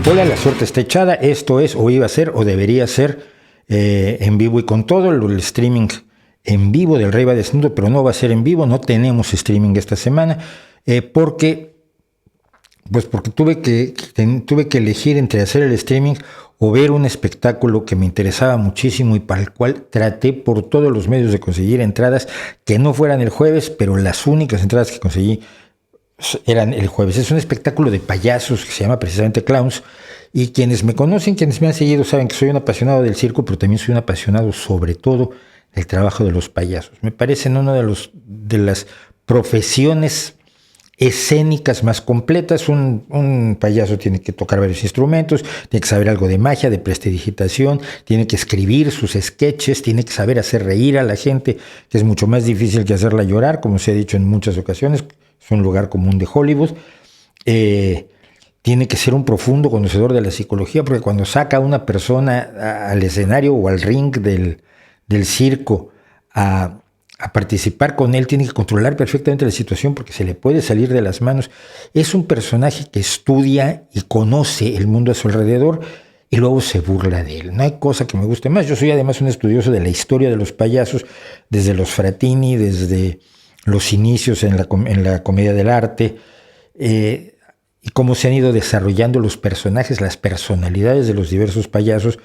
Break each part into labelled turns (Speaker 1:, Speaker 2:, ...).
Speaker 1: Hola, la suerte está echada. Esto es, o iba a ser, o debería ser en vivo y con todo el streaming en vivo del Rey va Desnudo, pero no va a ser en vivo. No tenemos streaming esta semana porque tuve que elegir entre hacer el streaming o ver un espectáculo que me interesaba muchísimo y para el cual traté por todos los medios de conseguir entradas que no fueran el jueves, pero las únicas entradas que conseguí eran el jueves. Es un espectáculo de payasos que se llama precisamente Clowns, y quienes me conocen, quienes me han seguido, saben que soy un apasionado del circo, pero también soy un apasionado sobre todo del trabajo de los payasos. Me parecen una de las profesiones escénicas más completas. Un payaso tiene que tocar varios instrumentos, tiene que saber algo de magia, de prestidigitación, tiene que escribir sus sketches, tiene que saber hacer reír a la gente, que es mucho más difícil que hacerla llorar, como se ha dicho en muchas ocasiones. Es un lugar común de Hollywood. Tiene que ser un profundo conocedor de la psicología, porque cuando saca a una persona al escenario o al ring del circo a participar con él, tiene que controlar perfectamente la situación porque se le puede salir de las manos. Es un personaje que estudia y conoce el mundo a su alrededor y luego se burla de él. No hay cosa que me guste más. Yo soy además un estudioso de la historia de los payasos, desde los Fratini, desde los inicios en la comedia del arte, y cómo se han ido desarrollando los personajes, las personalidades de los diversos payasos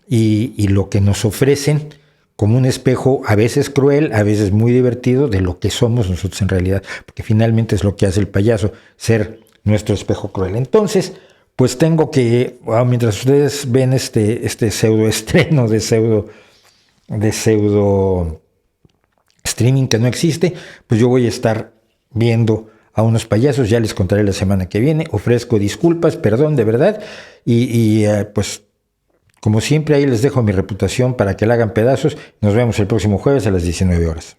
Speaker 1: y lo que nos ofrecen como un espejo a veces cruel, a veces muy divertido de lo que somos nosotros en realidad, porque finalmente es lo que hace el payaso, ser nuestro espejo cruel. Entonces, pues tengo que, mientras ustedes ven este pseudo estreno de pseudo streaming que no existe, pues yo voy a estar viendo a unos payasos. Ya les contaré la semana que viene. Ofrezco disculpas, perdón de verdad, y pues como siempre ahí les dejo mi reputación para que la hagan pedazos. Nos vemos el próximo jueves a las 19 horas.